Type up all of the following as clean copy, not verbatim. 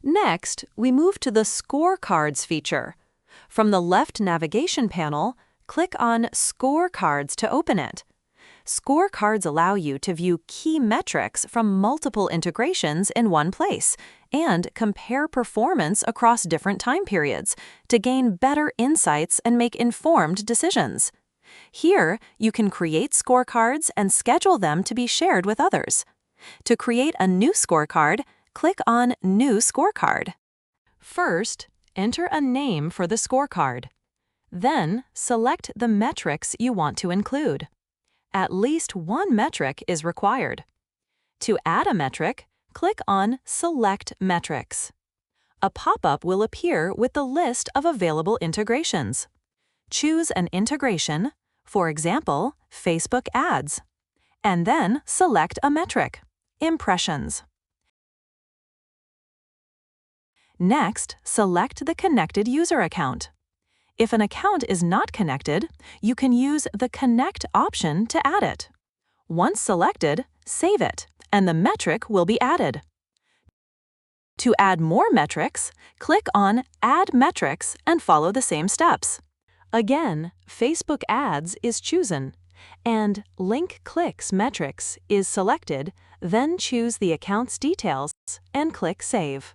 Next, we move to the Scorecards feature. From the left navigation panel, click on Scorecards to open it. Scorecards allow you to view key metrics from multiple integrations in one place and compare performance across different time periods to gain better insights and make informed decisions. Here, you can create scorecards and schedule them to be shared with others. To create a new scorecard, click on New Scorecard. First, enter a name for the scorecard. Then, select the metrics you want to include. At least one metric is required. To add a metric, click on Select Metrics. A pop-up will appear with the list of available integrations. Choose an integration, for example, Facebook ads, and then select a metric, Impressions. Next, select the connected user account. If an account is not connected, you can use the Connect option to add it. Once selected, save it, and the metric will be added. To add more metrics, click on Add Metrics and follow the same steps. Again, Facebook ads is chosen, and Link Clicks Metrics is selected, then choose the account's details and click Save.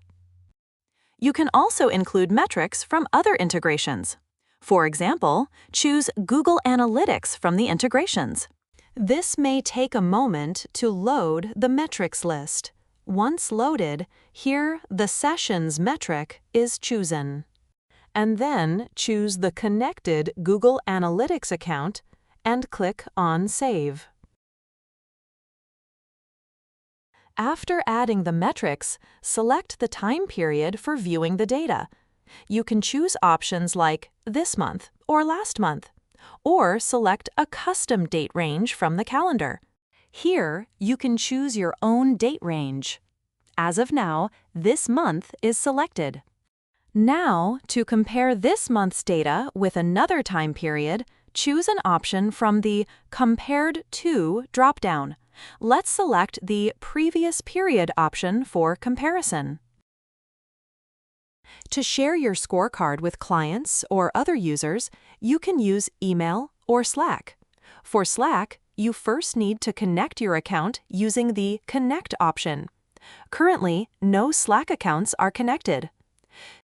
You can also include metrics from other integrations. For example, choose Google Analytics from the integrations. This may take a moment to load the metrics list. Once loaded, here the Sessions metric is chosen. And then choose the connected Google Analytics account and click on Save. After adding the metrics, select the time period for viewing the data. You can choose options like this month or last month, or select a custom date range from the calendar. Here, you can choose your own date range. As of now, this month is selected. Now, to compare this month's data with another time period, choose an option from the Compared to dropdown. Let's select the Previous Period option for comparison. To share your scorecard with clients or other users, you can use email or Slack. For Slack, you first need to connect your account using the Connect option. Currently, no Slack accounts are connected.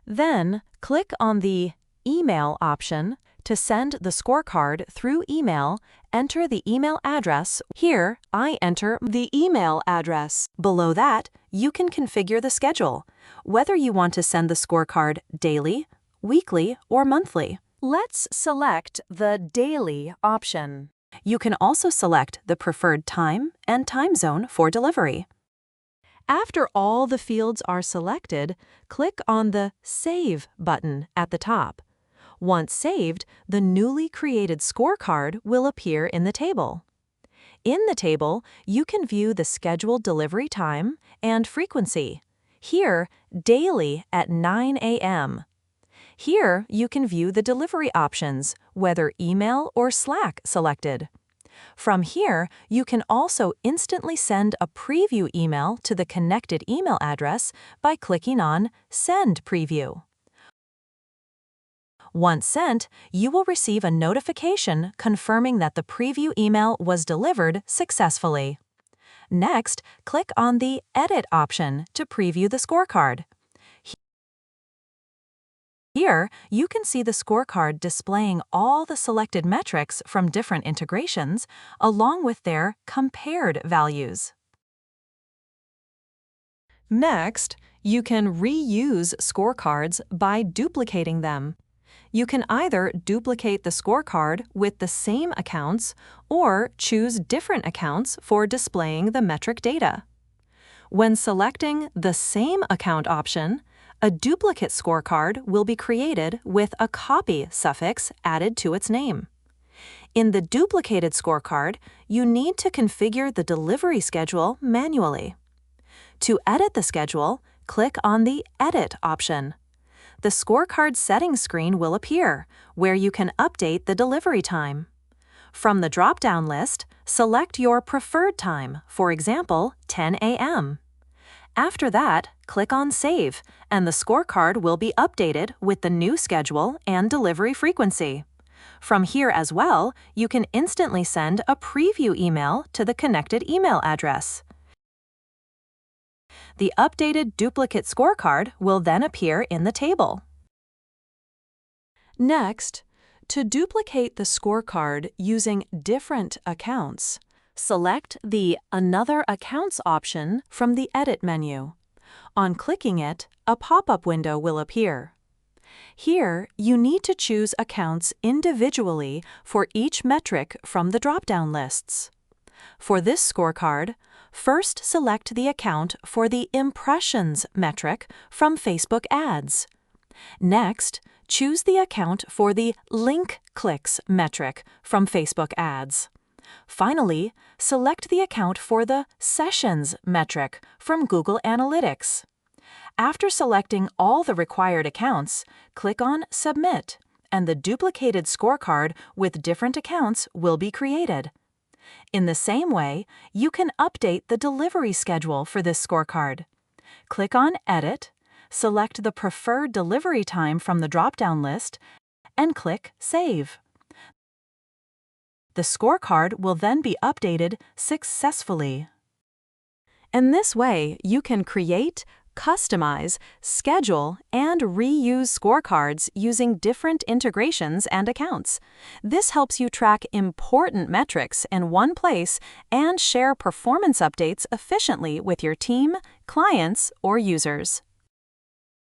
Then, click on the Email option. To send the scorecard through email, enter the email address. Here, I enter the email address. Below that, you can configure the schedule, whether you want to send the scorecard daily, weekly, or monthly. Let's select the Daily option. You can also select the preferred time and time zone for delivery. After all the fields are selected, click on the Save button at the top. Once saved, the newly created scorecard will appear in the table. In the table, you can view the scheduled delivery time and frequency. Here, daily at 9 a.m. Here, you can view the delivery options, whether email or Slack selected. From here, you can also instantly send a preview email to the connected email address by clicking on Send Preview. Once sent, you will receive a notification confirming that the preview email was delivered successfully. Next, click on the Edit option to preview the scorecard. Here, you can see the scorecard displaying all the selected metrics from different integrations, along with their compared values. Next, you can reuse scorecards by duplicating them. You can either duplicate the scorecard with the same accounts or choose different accounts for displaying the metric data. When selecting the Same Account option, a duplicate scorecard will be created with a copy suffix added to its name. In the duplicated scorecard, you need to configure the delivery schedule manually. To edit the schedule, click on the Edit option. The scorecard settings screen will appear, where you can update the delivery time. From the drop-down list, select your preferred time, for example, 10 a.m. After that, click on Save, and the scorecard will be updated with the new schedule and delivery frequency. From here as well, you can instantly send a preview email to the connected email address. The updated duplicate scorecard will then appear in the table. Next, to duplicate the scorecard using different accounts, select the Another Accounts option from the Edit menu. On clicking it, a pop-up window will appear. Here, you need to choose accounts individually for each metric from the drop-down lists. For this scorecard, first select the account for the Impressions metric from Facebook ads. Next, choose the account for the Link Clicks metric from Facebook ads. Finally, select the account for the Sessions metric from Google Analytics. After selecting all the required accounts, click on Submit, and the duplicated scorecard with different accounts will be created. In the same way, you can update the delivery schedule for this scorecard. Click on Edit, select the preferred delivery time from the drop-down list, and click Save. The scorecard will then be updated successfully. In this way, you can create, customize, schedule, and reuse scorecards using different integrations and accounts. This helps you track important metrics in one place and share performance updates efficiently with your team, clients, or users.